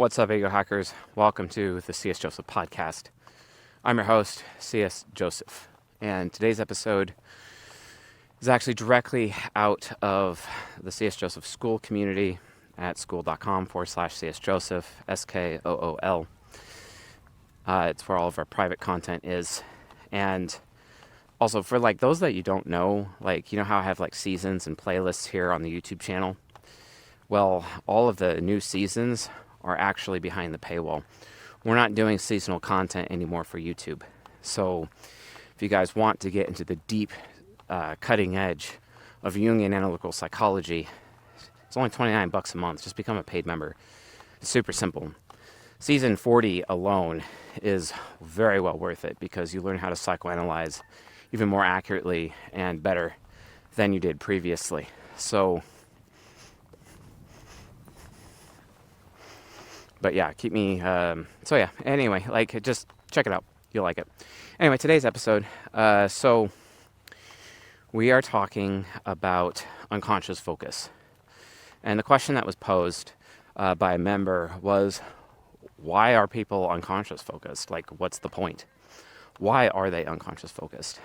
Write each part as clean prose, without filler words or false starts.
What's up, ego hackers? Welcome to the C.S. Joseph podcast. I'm your host, C.S. Joseph, and today's episode is actually directly out of the C.S. Joseph Skool community at skool.com/C.S. Joseph, SKOOL. It's where all of our private content is. And also for those that you don't know, how I have seasons and playlists here on the YouTube channel. Well, all of the new seasons are actually behind the paywall. We're not doing seasonal content anymore for YouTube. So if you guys want to get into the deep cutting edge of Jungian analytical psychology, it's only $29 a month. Just become a paid member. It's super simple. Season 40 alone is very well worth it because you learn how to psychoanalyze even more accurately and better than you did previously. But yeah, keep me, anyway, just check it out. You'll like it. Anyway, today's episode, so we are talking about unconscious focus. And the question that was posed by a member was, why are people unconscious focused? What's the point? Why are they unconscious focused?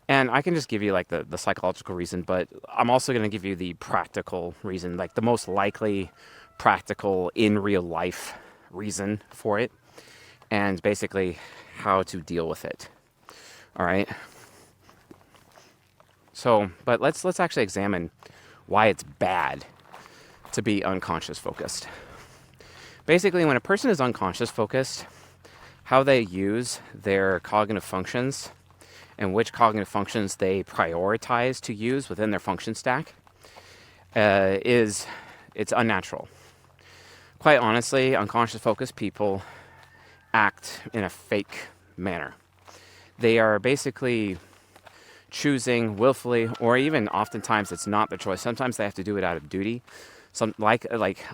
And I can just give you the psychological reason, but I'm also going to give you the practical reason, the most likely practical in real life reason for it, and basically how to deal with it. All right. So, but let's actually examine why it's bad to be unconscious focused. Basically, when a person is unconscious focused, how they use their cognitive functions and which cognitive functions they prioritize to use within their function stack it's unnatural. Quite honestly, unconscious focused people act in a fake manner. They are basically choosing willfully, or even oftentimes it's not their choice. Sometimes they have to do it out of duty.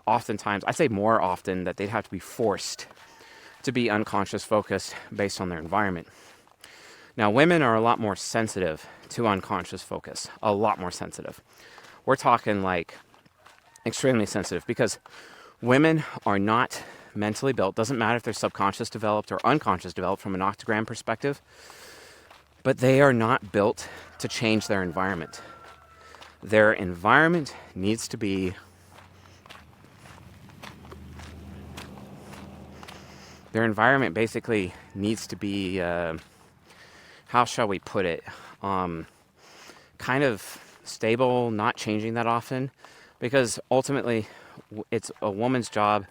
Oftentimes, I'd say more often that they'd have to be forced to be unconscious focused based on their environment. Now, women are a lot more sensitive to unconscious focus, a lot more sensitive. We're talking extremely sensitive because women are not mentally built. Doesn't matter if they're subconscious developed or unconscious developed from an Octagram perspective, but they are not built to change their environment. Their environment needs to be how shall we put it? Kind of stable, not changing that often, because ultimately it's a woman's job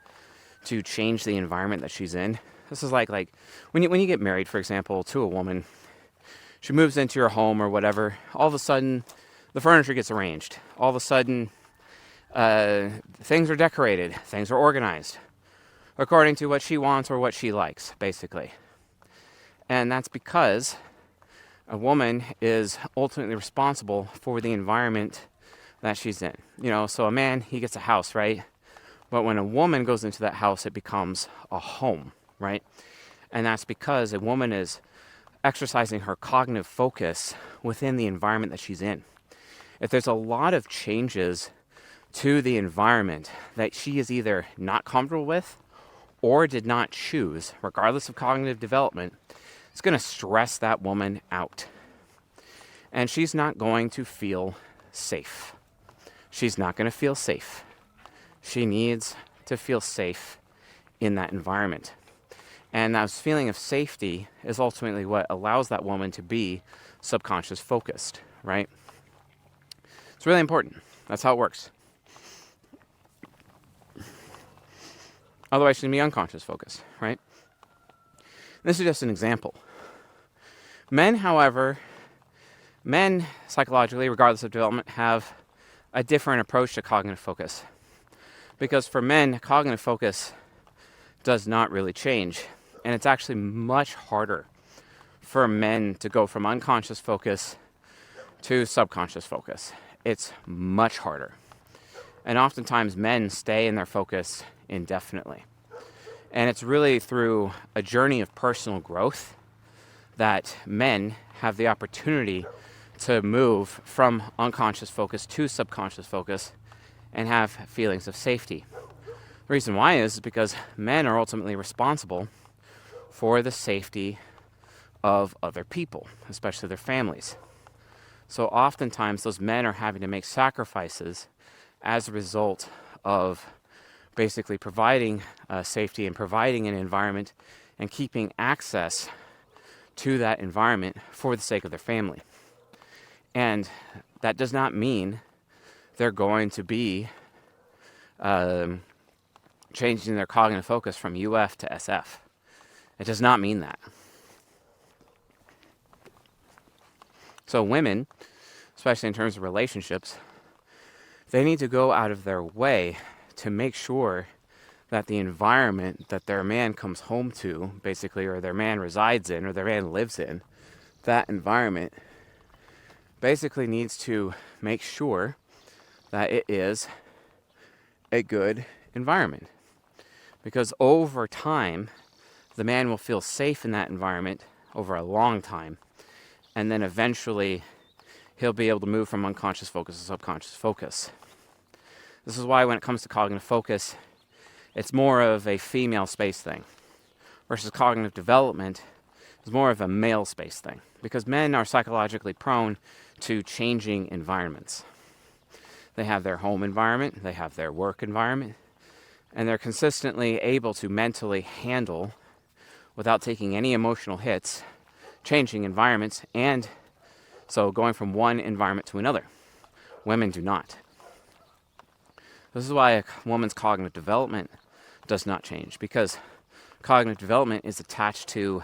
to change the environment that she's in. This is like when you get married, for example, to a woman, she moves into your home or whatever, all of a sudden the furniture gets arranged. All of a sudden things are decorated, things are organized according to what she wants or what she likes, basically. And that's because a woman is ultimately responsible for the environment that she's in. So a man, he gets a house, right? But when a woman goes into that house, it becomes a home, right? And that's because a woman is exercising her cognitive focus within the environment that she's in. If there's a lot of changes to the environment that she is either not comfortable with or did not choose, regardless of cognitive development, it's going to stress that woman out. And she's not going to feel safe. She's not going to feel safe. She needs to feel safe in that environment. And that feeling of safety is ultimately what allows that woman to be subconscious focused, right? It's really important. That's how it works. Otherwise, she's going to be unconscious focused, right? This is just an example. Men, however, psychologically, regardless of development, have a different approach to cognitive focus. Because for men, cognitive focus does not really change. And it's actually much harder for men to go from unconscious focus to subconscious focus. It's much harder. And oftentimes men stay in their focus indefinitely. And it's really through a journey of personal growth that men have the opportunity to move from unconscious focus to subconscious focus and have feelings of safety. The reason why is because men are ultimately responsible for the safety of other people, especially their families. So oftentimes those men are having to make sacrifices as a result of basically providing safety and providing an environment and keeping access to that environment for the sake of their family. And that does not mean they're going to be changing their cognitive focus from UF to SF. It does not mean that. So women, especially in terms of relationships, they need to go out of their way to make sure that the environment that their man comes home to, basically, or their man resides in, or their man lives in, that environment basically needs to make sure that it is a good environment. Because over time, the man will feel safe in that environment over a long time. And then eventually, he'll be able to move from unconscious focus to subconscious focus. This is why when it comes to cognitive focus, it's more of a female space thing. Versus cognitive development is more of a male space thing. Because men are psychologically prone to changing environments. They have their home environment, they have their work environment, and they're consistently able to mentally handle, without taking any emotional hits, changing environments, and so going from one environment to another. Women do not. This is why a woman's cognitive development does not change, because cognitive development is attached to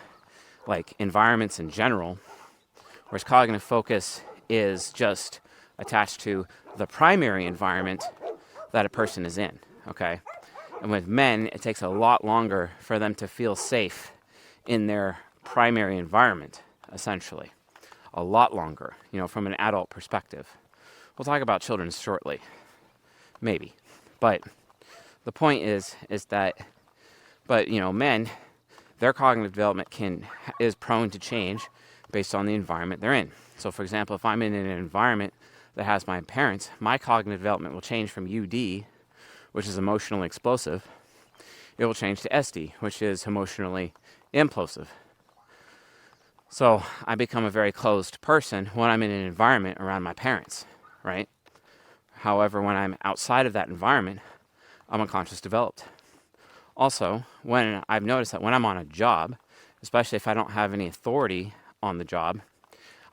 like environments in general, whereas cognitive focus is just attached to the primary environment that a person is in, okay? And with men, it takes a lot longer for them to feel safe in their primary environment, essentially. A lot longer, from an adult perspective. We'll talk about children shortly. Maybe. But the point is that, men, their cognitive development is prone to change based on the environment they're in. So, for example, if I'm in an environment that has my parents, my cognitive development will change from UD, which is emotionally explosive. It will change to SD, which is emotionally implosive. So I become a very closed person when I'm in an environment around my parents, right? However, when I'm outside of that environment, I'm unconscious developed. Also, when I've noticed that when I'm on a job, especially if I don't have any authority on the job,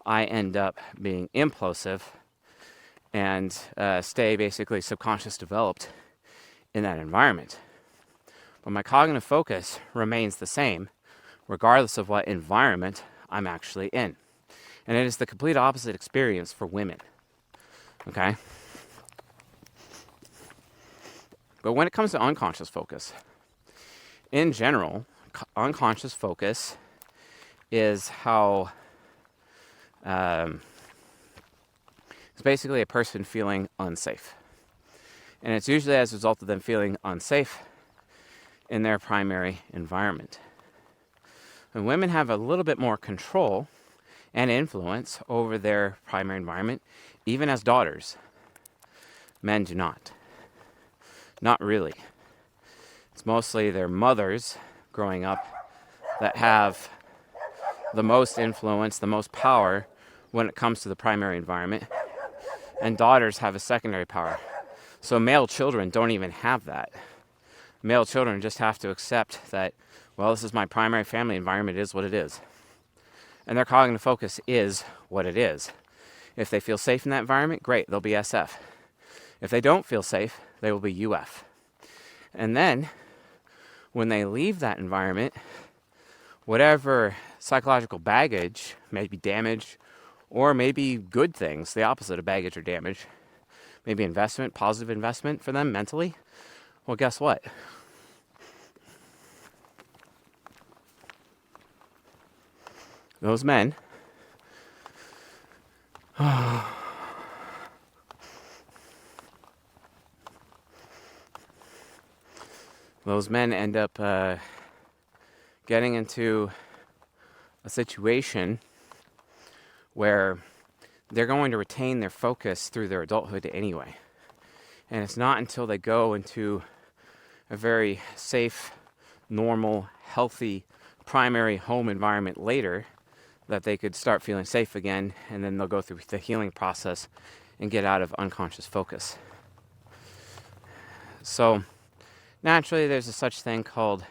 I end up being implosive and stay basically subconscious developed in that environment. But my cognitive focus remains the same regardless of what environment I'm actually in. And it is the complete opposite experience for women. Okay? But when it comes to unconscious focus, in general, unconscious focus is how it's basically a person feeling unsafe. And it's usually as a result of them feeling unsafe in their primary environment. And women have a little bit more control and influence over their primary environment, even as daughters. Men do not. Not really. It's mostly their mothers growing up that have the most influence, the most power when it comes to the primary environment. And daughters have a secondary power. So male children don't even have that. Male children just have to accept that, well, this is my primary family environment, it is what it is. And their cognitive focus is what it is. If they feel safe in that environment, great, they'll be SF. If they don't feel safe, they will be UF. And then, when they leave that environment, whatever psychological baggage, maybe damage, or maybe good things, the opposite of baggage or damage, maybe investment, positive investment for them mentally, well, guess what? Those men end up getting into a situation where they're going to retain their focus through their adulthood anyway. And it's not until they go into a very safe, normal, healthy primary home environment later, that they could start feeling safe again, and then they'll go through the healing process and get out of unconscious focus. So naturally, there's a such thing called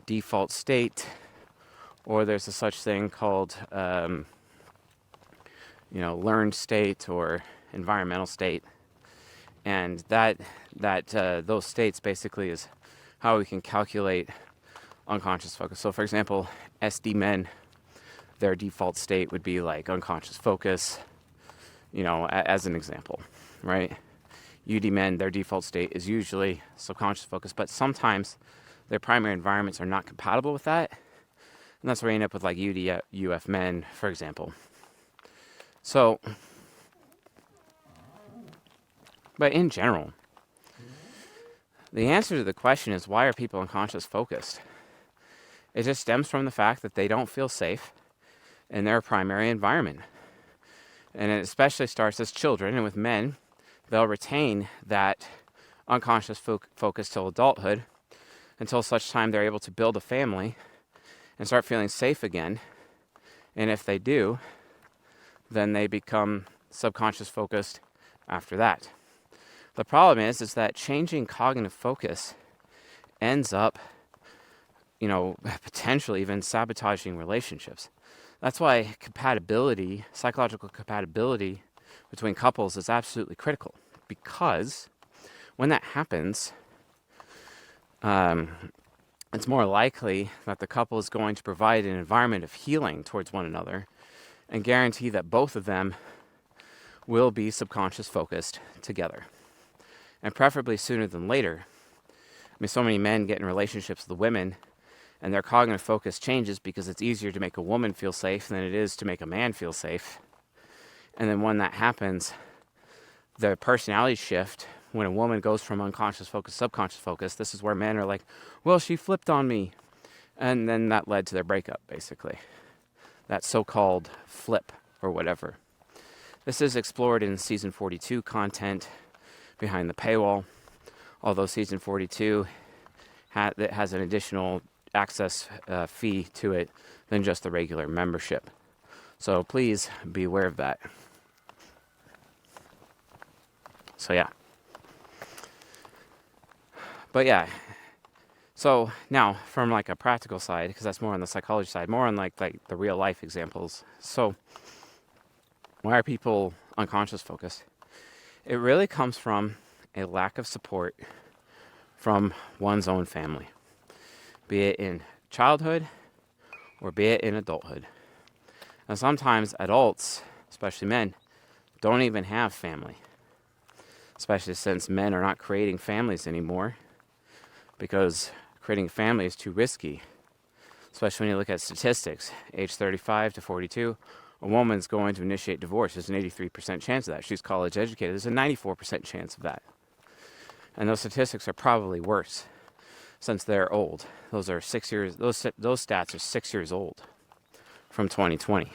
default state, or there's a such thing called learned state or environmental state, and that those states basically is how we can calculate unconscious focus. So, for example, SD men, their default state would be like unconscious focus, as an example, right? UD men, their default state is usually subconscious focus, but sometimes their primary environments are not compatible with that, and that's where you end up with like UF men, for example. So, but in general, the answer to the question is, why are people unconscious focused? It just stems from the fact that they don't feel safe in their primary environment. And it especially starts as children, and with men, they'll retain that unconscious focus till adulthood, until such time they're able to build a family and start feeling safe again. And if they do, then they become subconscious focused after that. The problem is that changing cognitive focus ends up, potentially even sabotaging relationships. That's why psychological compatibility between couples is absolutely critical, because when that happens, it's more likely that the couple is going to provide an environment of healing towards one another and guarantee that both of them will be subconscious focused together, and preferably sooner than later. I mean, so many men get in relationships with women and their cognitive focus changes because it's easier to make a woman feel safe than it is to make a man feel safe. And then when that happens, the personality shift, when a woman goes from unconscious focus to subconscious focus, this is where men are like, well, she flipped on me. And then that led to their breakup, basically. That so-called flip or whatever. This is explored in season 42 content behind the paywall, although season 42 has an additional access fee to it than just the regular membership. So please be aware of that. So yeah. But yeah. So now from like a practical side, because that's more on the psychology side, more on like the real life examples. So why are people unconscious focused? It really comes from a lack of support from one's own family, be it in childhood or be it in adulthood. And sometimes adults, especially men, don't even have family, especially since men are not creating families anymore because creating a family is too risky, especially when you look at statistics. Age 35 to 42, a woman's going to initiate divorce. There's an 83% chance of that. She's college educated. There's a 94% chance of that. And those statistics are probably worse since they're old. Those are 6 years. Those stats are 6 years old from 2020.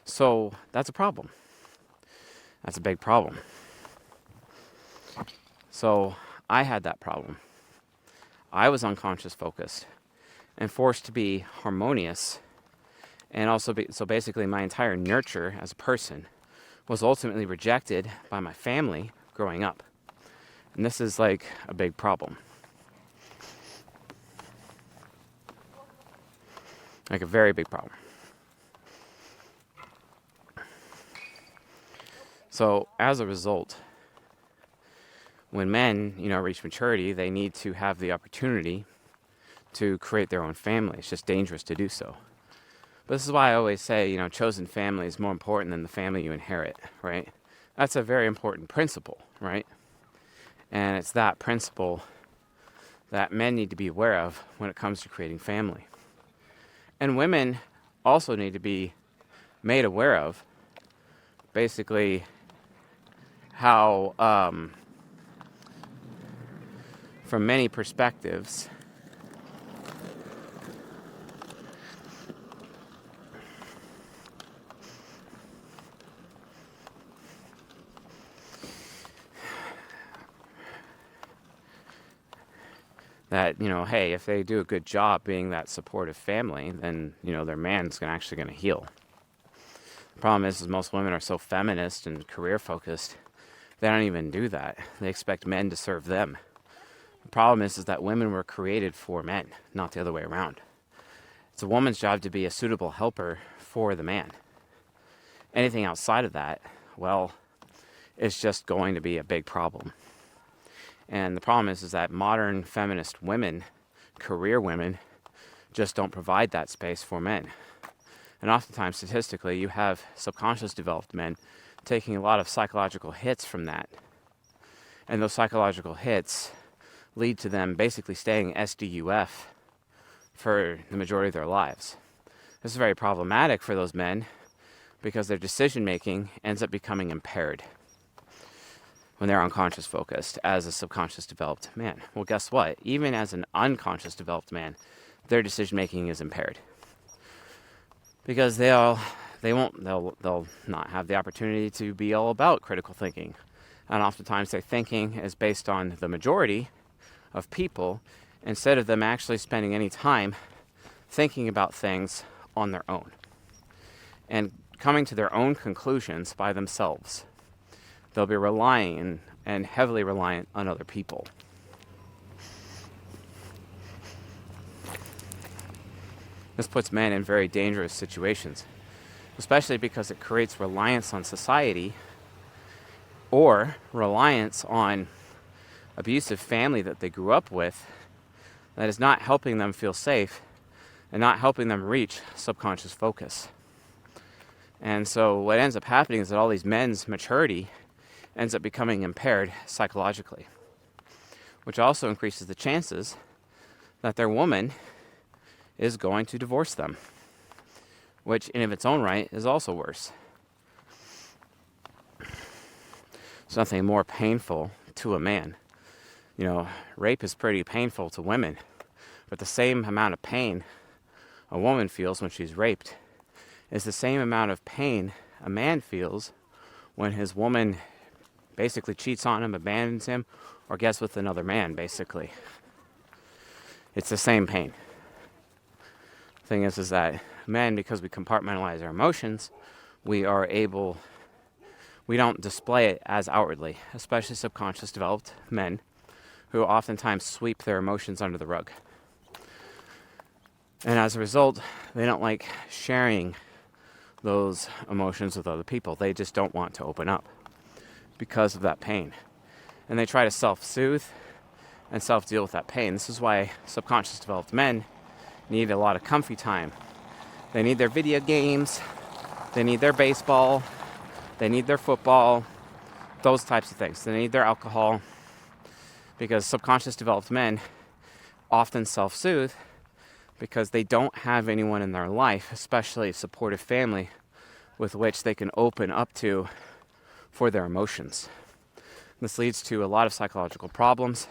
So that's a problem. That's a big problem. So I had that problem. I was unconscious focused and forced to be harmonious, and also so basically my entire nurture as a person was ultimately rejected by my family growing up. And this is like a big problem. Like a very big problem. So as a result, when men, reach maturity, they need to have the opportunity to create their own family. It's just dangerous to do so. But this is why I always say, chosen family is more important than the family you inherit, right? That's a very important principle, right? And it's that principle that men need to be aware of when it comes to creating family. And women also need to be made aware of, basically, how, from many perspectives, that, hey, if they do a good job being that supportive family, then, their man's actually going to heal. The problem is most women are so feminist and career focused, they don't even do that. They expect men to serve them. The problem is that women were created for men, not the other way around. It's a woman's job to be a suitable helper for the man. Anything outside of that, well, it's just going to be a big problem. And the problem is that modern feminist women, career women, just don't provide that space for men. And oftentimes, statistically, you have subconscious developed men taking a lot of psychological hits from that. And those psychological hits lead to them basically staying SDUF for the majority of their lives. This is very problematic for those men because their decision making ends up becoming impaired when they're unconscious focused as a subconscious developed man. Well, guess what? Even as an unconscious developed man, their decision making is impaired because they'll not have the opportunity to be all about critical thinking. And oftentimes their thinking is based on the majority of people instead of them actually spending any time thinking about things on their own and coming to their own conclusions by themselves. They'll be relying and heavily reliant on other people. This puts men in very dangerous situations, especially because it creates reliance on society or reliance on abusive family that they grew up with that is not helping them feel safe and not helping them reach subconscious focus. And so what ends up happening is that all these men's maturity ends up becoming impaired psychologically, which also increases the chances that their woman is going to divorce them, which in of its own right is also worse. There's nothing more painful to a man. Rape is pretty painful to women, but the same amount of pain a woman feels when she's raped is the same amount of pain a man feels when his woman basically cheats on him, abandons him, or gets with another man, basically. It's the same pain. The thing is that men, because we compartmentalize our emotions, we don't display it as outwardly, especially subconscious developed men who oftentimes sweep their emotions under the rug. And as a result, they don't like sharing those emotions with other people. They just don't want to open up because of that pain. And they try to self-soothe and self-deal with that pain. This is why subconscious developed men need a lot of comfy time. They need their video games, they need their baseball, they need their football, those types of things. They need their alcohol, because subconscious developed men often self-soothe because they don't have anyone in their life, especially a supportive family, with which they can open up to for their emotions. This leads to a lot of psychological problems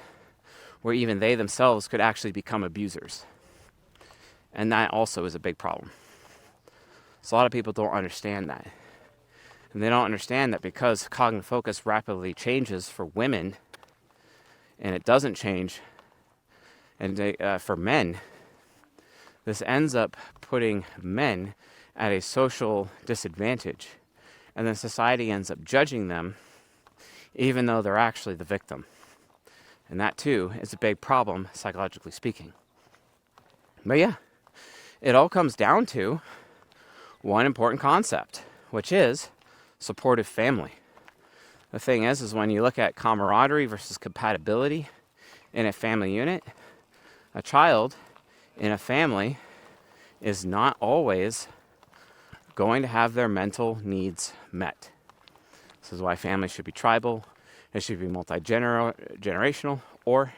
where even they themselves could actually become abusers. And that also is a big problem. So a lot of people don't understand that. And they don't understand that because cognitive focus rapidly changes for women, and it doesn't change for men, this ends up putting men at a social disadvantage. And then society ends up judging them even though they're actually the victim. And that too is a big problem, psychologically speaking. But yeah, it all comes down to one important concept, which is supportive family. The thing is when you look at camaraderie versus compatibility in a family unit, a child in a family is not always going to have their mental needs met. This is why families should be tribal, it should be multi-generational, or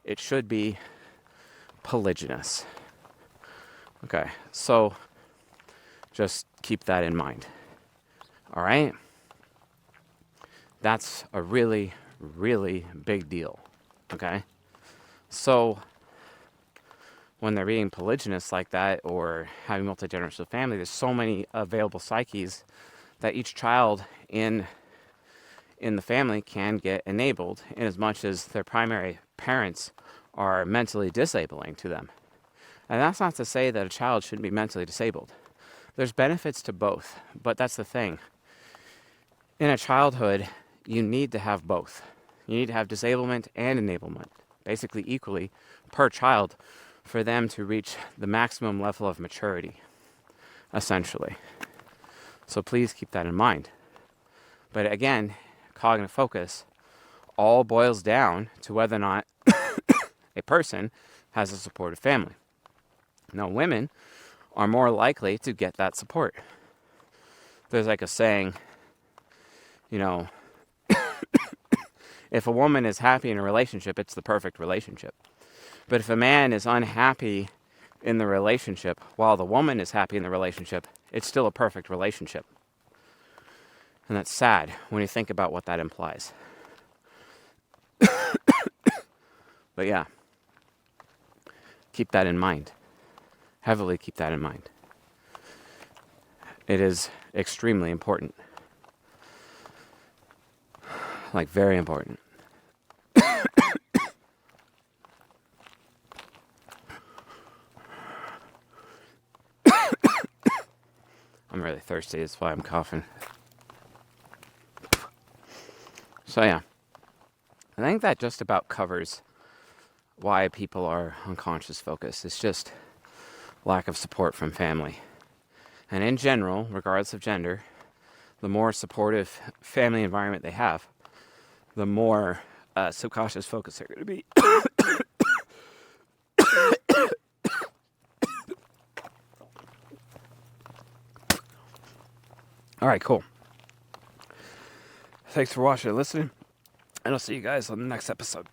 it should be polygynous. Okay, so just keep that in mind. All right? That's a really, really big deal. Okay? So when they're being polygynous like that or having multi-generational family, there's so many available psyches that each child in the family can get enabled in as much as their primary parents are mentally disabling to them. And that's not to say that a child shouldn't be mentally disabled. There's benefits to both, but that's the thing. In a childhood, you need to have both. You need to have disablement and enablement, basically equally per child, for them to reach the maximum level of maturity, essentially. So please keep that in mind. But again, cognitive focus all boils down to whether or not a person has a supportive family. Now, women are more likely to get that support. There's like a saying, if a woman is happy in a relationship, it's the perfect relationship. But if a man is unhappy in the relationship while the woman is happy in the relationship, it's still a perfect relationship. And that's sad when you think about what that implies. But yeah, keep that in mind. Heavily keep that in mind. It is extremely important. Like, very important. I'm really thirsty, that's why I'm coughing. So yeah, I think that just about covers why people are unconscious focused. It's just lack of support from family. And in general, regardless of gender, the more supportive family environment they have, the more subconscious focus they're going to be. All right, cool. Thanks for watching and listening, and I'll see you guys on the next episode.